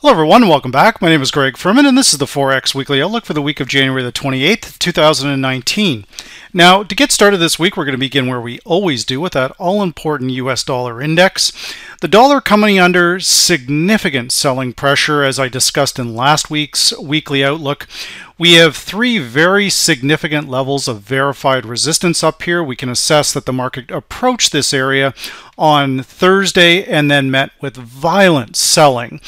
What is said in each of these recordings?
Hello everyone, welcome back. My name is Greg Furman and this is the Forex Weekly Outlook for the week of January the 28th, 2019. Now, to get started this week, we're going to begin where we always do with that all-important US dollar index. The dollar coming under significant selling pressure, as I discussed in last week's Weekly Outlook. We have three very significant levels of verified resistance up here. We can assess that the market approached this area on Thursday and then met with violent selling.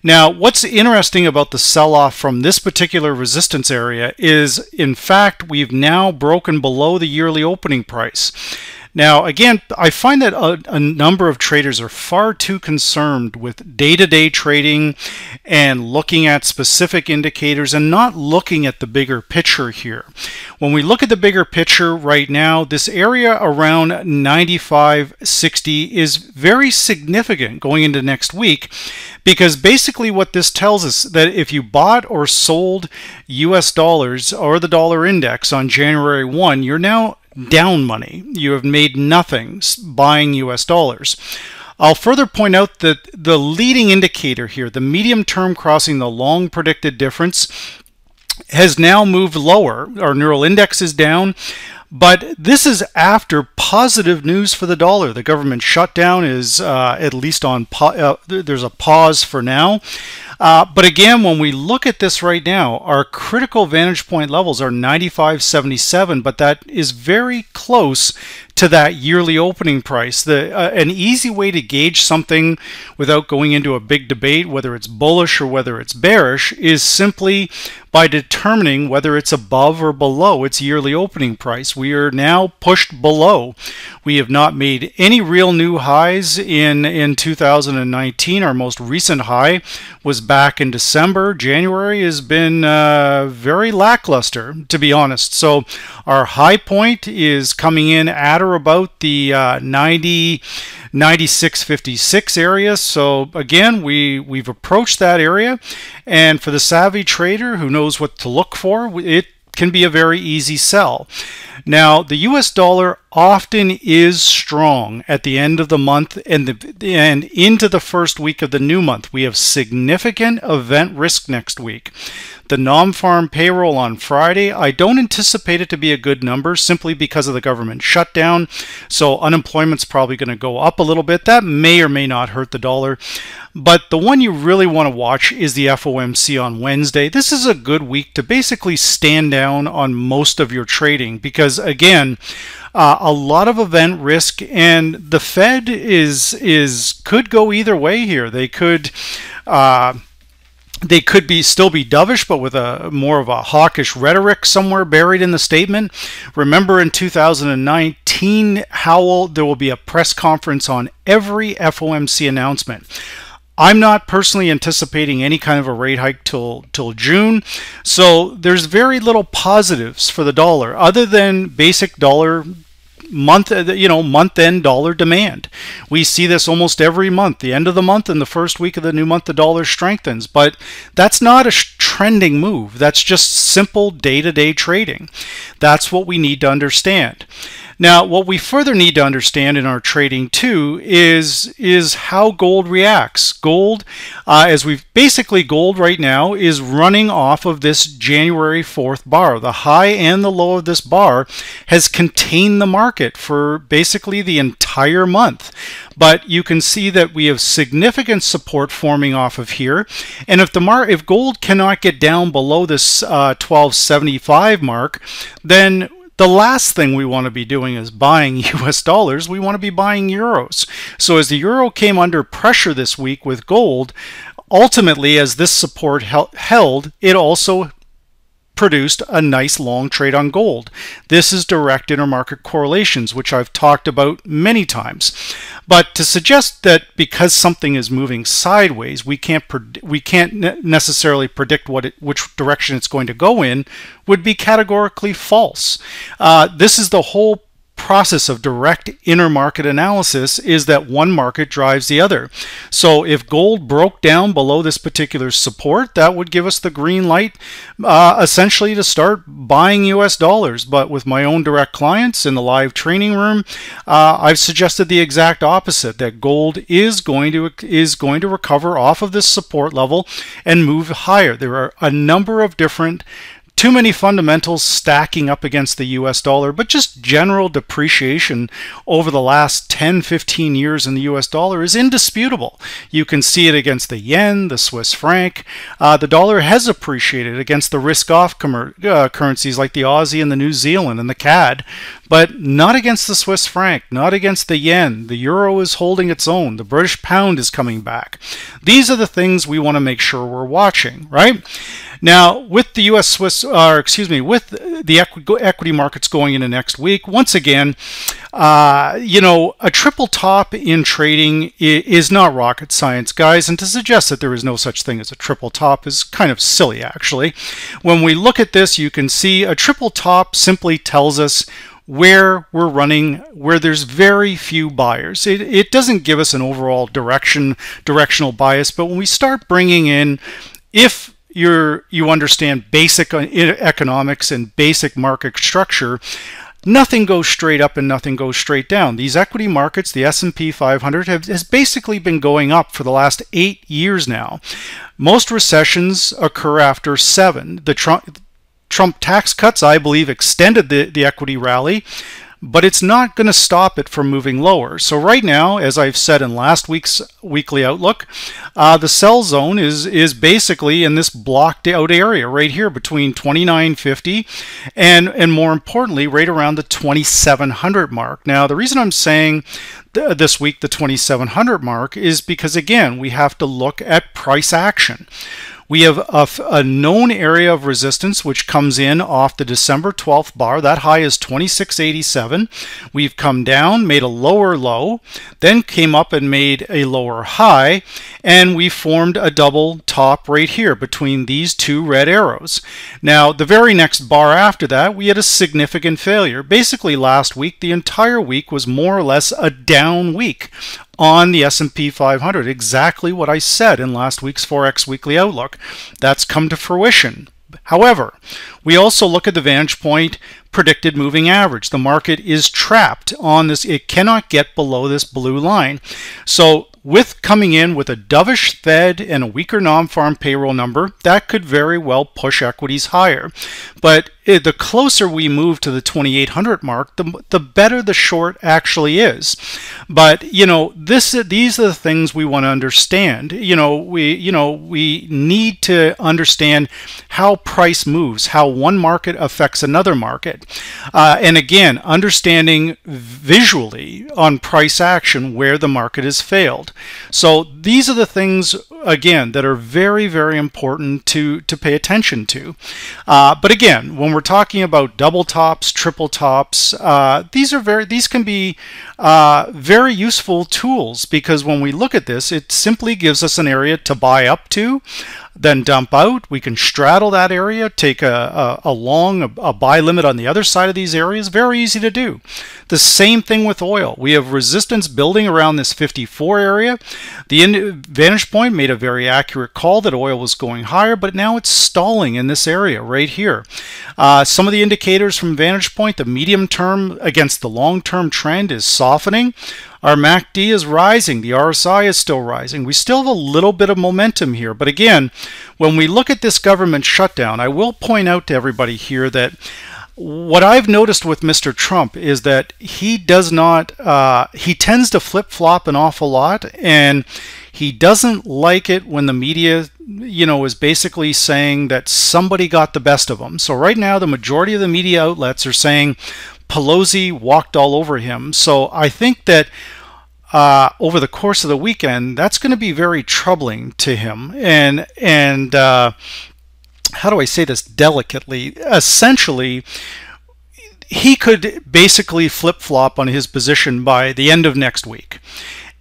Now, what's interesting about the sell-off from this particular resistance area is, in fact, we've now broken below the yearly opening price. Now, again, I find that a number of traders are far too concerned with day-to-day trading and looking at specific indicators and not looking at the bigger picture here. When we look at the bigger picture right now, this area around 95.60 is very significant going into next week, because basically what this tells us that if you bought or sold US dollars or the dollar index on January 1, you're now down money. You have made nothing buying US dollars. I'll further point out that the leading indicator here, the medium term crossing the long predicted difference, has now moved lower. Our neural index is down, but this is after positive news for the dollar. The government shutdown is at least on there's a pause for now. But again, when we look at this right now, our critical vantage point levels are 95.77, but that is very close to that yearly opening price. An easy way to gauge something without going into a big debate, whether it's bullish or whether it's bearish, is simply by determining whether it's above or below its yearly opening price. We are now pushed below. We have not made any real new highs in 2019. Our most recent high was back in December. January has been very lackluster, to be honest. So our high point is coming in at or about the 96.56 area. So again, we've approached that area, and for the savvy trader who knows what to look for, it can be a very easy sell. Now, the US dollar often is strong at the end of the month and into the first week of the new month. We have significant event risk next week. The non-farm payroll on Friday, I don't anticipate it to be a good number simply because of the government shutdown. So unemployment's probably going to go up a little bit. That may or may not hurt the dollar. But the one you really want to watch is the FOMC on Wednesday. This is a good week to basically stand down on most of your trading because, again, a lot of event risk, and the Fed could go either way here. They could still be dovish, but with a more of a hawkish rhetoric somewhere buried in the statement. Remember, in 2019, Howell, there will be a press conference on every FOMC announcement. I'm not personally anticipating any kind of a rate hike till June, so there's very little positives for the dollar other than basic dollar month-end dollar demand. We see this almost every month. The end of the month and the first week of the new month, the dollar strengthens, but that's not a trending move. That's just simple day-to-day trading. That's what we need to understand. Now, what we further need to understand in our trading too is how gold reacts. Gold, gold right now is running off of this January 4th bar. The high and the low of this bar has contained the market for basically the entire month. But you can see that we have significant support forming off of here. And if gold cannot get down below this 1275 mark, then the last thing we want to be doing is buying US dollars. We want to be buying euros. So as the euro came under pressure this week with gold, ultimately as this support held, it also produced a nice long trade on gold. This is direct intermarket correlations, which I've talked about many times. But to suggest that because something is moving sideways, we can't necessarily predict which direction it's going to go in would be categorically false. This is the whole process of direct intermarket analysis is that one market drives the other. So if gold broke down below this particular support, that would give us the green light essentially to start buying US dollars. But with my own direct clients in the live training room, I've suggested the exact opposite, that gold is going to recover off of this support level and move higher. There are a number of different, too many fundamentals stacking up against the US dollar, but just general depreciation over the last 10-15 years in the US dollar is indisputable. You can see it against the yen, the Swiss franc. The dollar has appreciated against the risk-off currencies like the Aussie and the New Zealand and the CAD, but not against the Swiss franc, not against the yen. The euro is holding its own. The British pound is coming back. These are the things we want to make sure we're watching, right? Now, with the with the equity markets going into next week, once again, a triple top in trading is not rocket science, guys, and to suggest that there is no such thing as a triple top is kind of silly, actually. When we look at this, you can see a triple top simply tells us where we're running, where there's very few buyers. It doesn't give us an overall directional bias, but when we start bringing in, if you understand basic economics and basic market structure, nothing goes straight up and nothing goes straight down. These equity markets, the S&P 500, has basically been going up for the last 8 years now. Most recessions occur after 7. The Trump tax cuts, I believe, extended the equity rally, but it's not going to stop it from moving lower. So right now, as I've said in last week's weekly outlook, the sell zone is basically in this blocked out area right here between 2950 and more importantly, right around the 2700 mark. Now, the reason I'm saying this week the 2700 mark is because, again, we have to look at price action. We have a known area of resistance which comes in off the December 12th bar. That high is 2687. We've come down, made a lower low, then came up and made a lower high, and we formed a double top right here between these two red arrows. Now, the very next bar after that, we had a significant failure. Basically, last week, the entire week was more or less a down week on the S&P 500, exactly what I said in last week's Forex Weekly Outlook. That's come to fruition. However, we also look at the VantagePoint predicted moving average. The market is trapped on this. It cannot get below this blue line. So with coming in with a dovish Fed and a weaker non-farm payroll number, that could very well push equities higher. But the closer we move to the 2800 mark, the better the short actually is. But these are the things we want to understand. We need to understand how price moves, how one market affects another market, and again, understanding visually on price action where the market has failed. So these are the things, again, that are very, very important to pay attention to. But again, when we're talking about double tops, triple tops, these can be very useful tools, because when we look at this, it simply gives us an area to buy up to, then dump out. We can straddle that area, take a buy limit on the other side of these areas. Very easy to do. The same thing with oil. We have resistance building around this 54 area. The VantagePoint made a very accurate call that oil was going higher, but now it's stalling in this area right here. Some of the indicators from VantagePoint, the medium term against the long-term trend is softening. Our MACD is rising. The RSI is still rising. We still have a little bit of momentum here. But again, when we look at this government shutdown, I will point out to everybody here that what I've noticed with Mr. Trump is that he does not, he tends to flip-flop an awful lot, and he doesn't like it when the media, is basically saying that somebody got the best of him. So right now, the majority of the media outlets are saying Pelosi walked all over him. So I think that over the course of the weekend, that's going to be very troubling to him. And how do I say this delicately? Essentially, he could basically flip-flop on his position by the end of next week.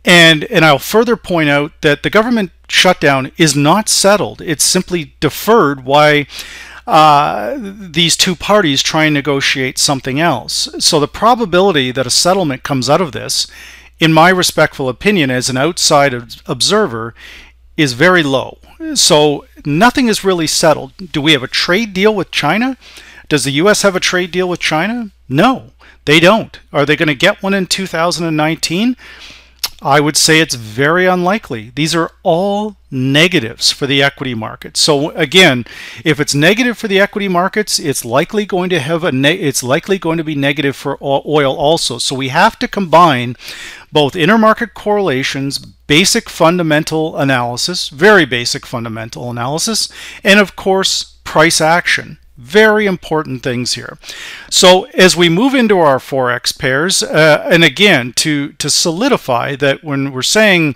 And I'll further point out that the government shutdown is not settled. It's simply deferred. Why? these two parties try and negotiate something else. So the probability that a settlement comes out of this, in my respectful opinion as an outside observer, is very low. So nothing is really settled. Do we have a trade deal with China? Does the US have a trade deal with China? No, they don't. Are they going to get one in 2019? I would say it's very unlikely. These are all negatives for the equity market. So again, if it's negative for the equity markets, it's likely going to have it's likely going to be negative for oil also. So we have to combine both intermarket correlations, basic fundamental analysis, very basic fundamental analysis, and of course price action. Very important things here. So as we move into our Forex pairs, and again, to solidify that when we're saying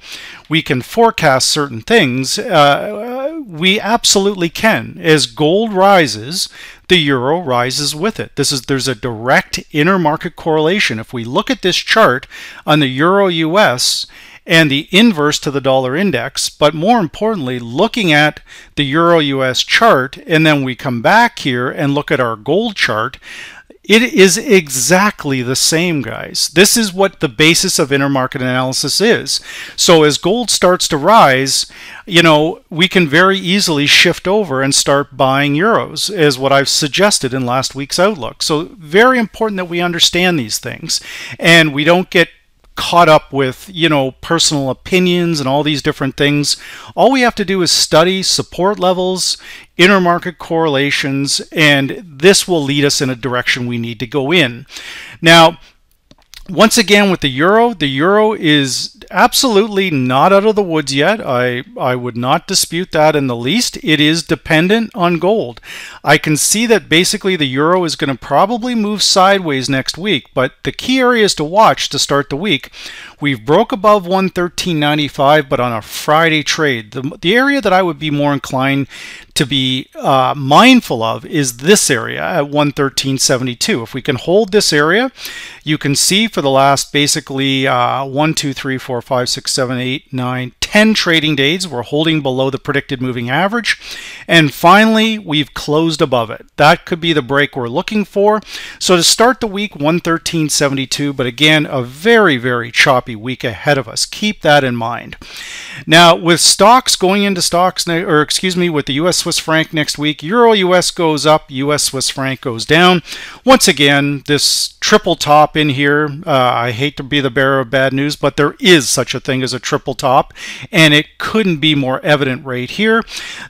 we can forecast certain things, we absolutely can. As gold rises, the euro rises with it. There's a direct intermarket correlation. If we look at this chart on the euro US and the inverse to the dollar index, but more importantly, looking at the euro US chart, and then we come back here and look at our gold chart, it is exactly the same, guys. This is what the basis of intermarket analysis is. So as gold starts to rise, you know, we can very easily shift over and start buying euros, as what I've suggested in last week's outlook. So very important that we understand these things and we don't get caught up with, you know, personal opinions and all these different things. All we have to do is study support levels, intermarket correlations, and this will lead us in a direction we need to go in. Now, once again, with the euro is absolutely not out of the woods yet. I would not dispute that in the least. It is dependent on gold. I can see that basically the euro is going to probably move sideways next week, but the key areas to watch to start the week, we've broke above 113.95, but on a Friday trade. The area that I would be more inclined to be mindful of is this area at 113.72. If we can hold this area, you can see for the last basically 1, 2, 3, 4, 5, 6, 7, 8, 9, 10 trading days, we're holding below the predicted moving average. And finally, we've closed above it. That could be the break we're looking for. So to start the week, 113.72, but again, a very, very choppy week ahead of us. Keep that in mind. Now, with stocks going into stocks, or excuse me, with the US Swiss franc next week, Euro US goes up, US Swiss franc goes down. Once again, this triple top in here, I hate to be the bearer of bad news, but there is such a thing as a triple top, and it couldn't be more evident right here.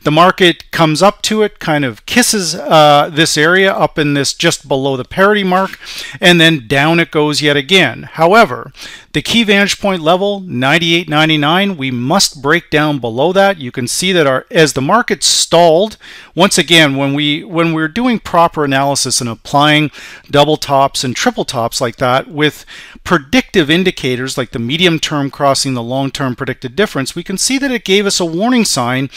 The market comes up to it, kind of kisses this area up in this just below the parity mark, and then down it goes yet again. However, the key vantage point level, 98.99, we must break down below that. You can see that as the market stalled, once again, when we're doing proper analysis and applying double tops and triple tops like that with predictive indicators like the medium term crossing the long term predicted difference, we can see that it gave us a warning sign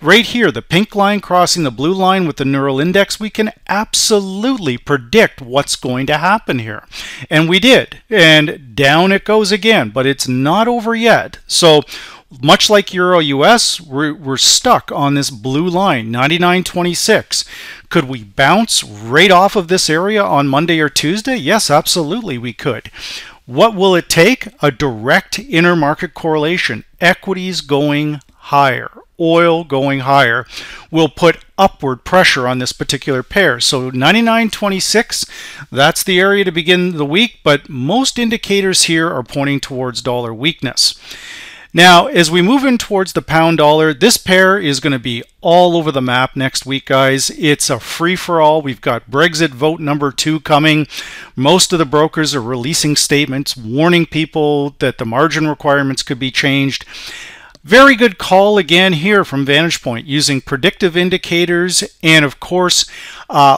right here, the pink line crossing the blue line with the neural index. We can absolutely predict what's going to happen here, and we did, and down it goes again, but it's not over yet. So much like Euro US, we're stuck on this blue line, 99.26. Could we bounce right off of this area on Monday or Tuesday? Yes, absolutely we could. What will it take? A direct intermarket correlation. Equities going higher, oil going higher, will put upward pressure on this particular pair. So 99.26, that's the area to begin the week, but most indicators here are pointing towards dollar weakness. Now, as we move in towards the pound dollar, this pair is going to be all over the map next week, guys. It's a free-for-all. We've got Brexit vote number 2 coming. Most of the brokers are releasing statements warning people that the margin requirements could be changed. Very good call again here from VantagePoint using predictive indicators and, of course,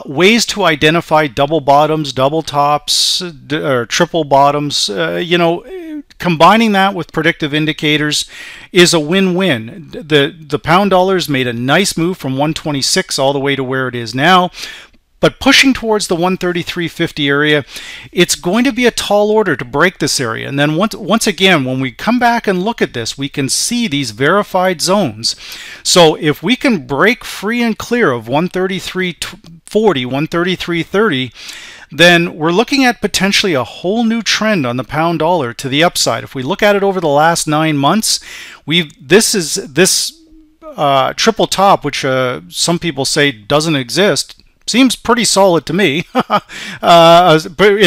ways to identify double bottoms, double tops, or triple bottoms. You know, combining that with predictive indicators is a win-win. The pound dollar's made a nice move from 126 all the way to where it is now. But pushing towards the 133.50 area, it's going to be a tall order to break this area. And then once again, when we come back and look at this, we can see these verified zones. So if we can break free and clear of 133.40, 133.30, then we're looking at potentially a whole new trend on the pound dollar to the upside. If we look at it over the last 9 months, this triple top, which some people say doesn't exist, seems pretty solid to me in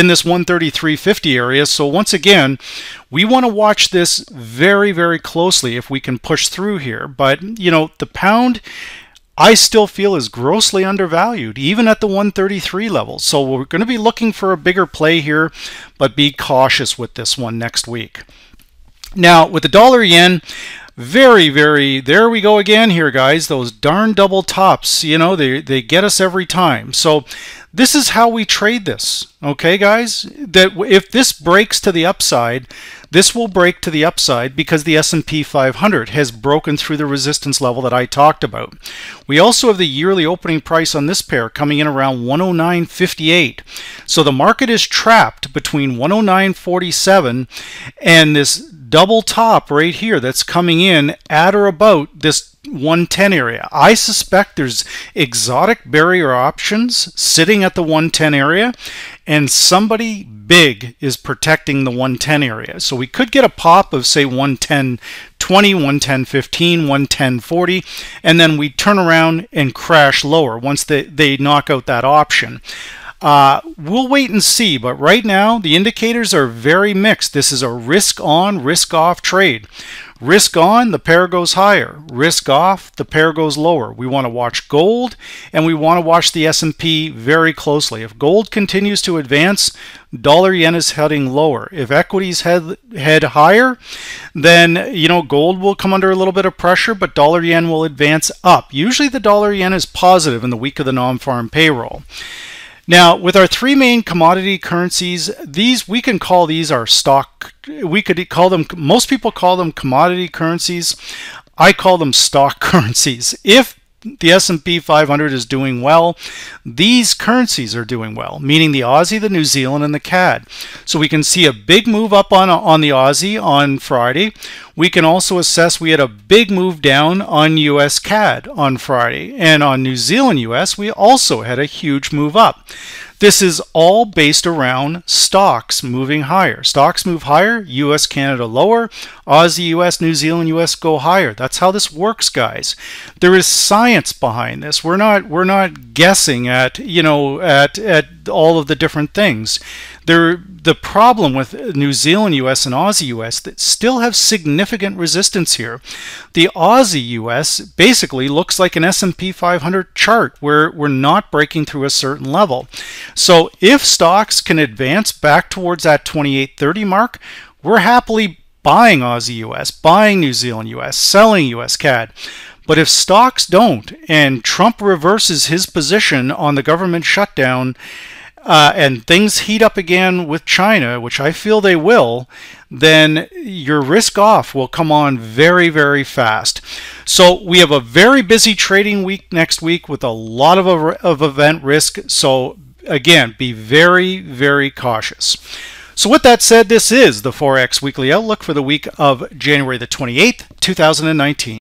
this 133.50 area. So once again, we want to watch this very, very closely if we can push through here. But you know, the pound, I still feel, is grossly undervalued, even at the 133 level. So we're going to be looking for a bigger play here, but be cautious with this one next week. Now, with the dollar yen, very, there we go again here, guys. Those darn double tops, you know, they get us every time. So this is how we trade this, okay, guys? That if this breaks to the upside, this will break to the upside because the S&P 500 has broken through the resistance level that I talked about. We also have the yearly opening price on this pair coming in around 109.58. So the market is trapped between 109.47 and this double top right here that's coming in at or about this 110 area. I suspect there's exotic barrier options sitting at the 110 area, and somebody big is protecting the 110 area. So we could get a pop of, say, 110.20, 110.15, 110.40, and then we turn around and crash lower once they knock out that option. We'll wait and see, but right now the indicators are very mixed. This is a risk on, risk off trade. Risk on, the pair goes higher. Risk off, the pair goes lower. We want to watch gold, and we want to watch the S&P very closely. If gold continues to advance, dollar yen is heading lower. If equities head higher, then you know, gold will come under a little bit of pressure, but dollar yen will advance up. Usually the dollar yen is positive in the week of the non-farm payroll. Now, with our three main commodity currencies, we can call these our stock. We could call them, most people call them commodity currencies. I call them stock currencies. If the S&P 500 is doing well, these currencies are doing well, meaning the Aussie, the New Zealand, and the CAD. So we can see a big move up on the Aussie on Friday. We can also assess we had a big move down on US CAD on Friday. And on New Zealand US, we also had a huge move up. This is all based around stocks moving higher. Stocks move higher, US, Canada lower, Aussie, US, New Zealand, US go higher. That's how this works, guys. There is science behind this. We're not guessing at, you know, at all of the different things. The problem with New Zealand US and Aussie US that still have significant resistance here. The Aussie US basically looks like an S&P 500 chart where we're not breaking through a certain level. So if stocks can advance back towards that 28.30 mark, we're happily buying Aussie US, buying New Zealand US, selling US CAD. But if stocks don't, and Trump reverses his position on the government shutdown, and things heat up again with China, which I feel they will, then your risk off will come on very, very fast. So we have a very busy trading week next week with a lot of event risk. So again, be very, very cautious. So with that said, this is the Forex Weekly Outlook for the week of January the 28th, 2019.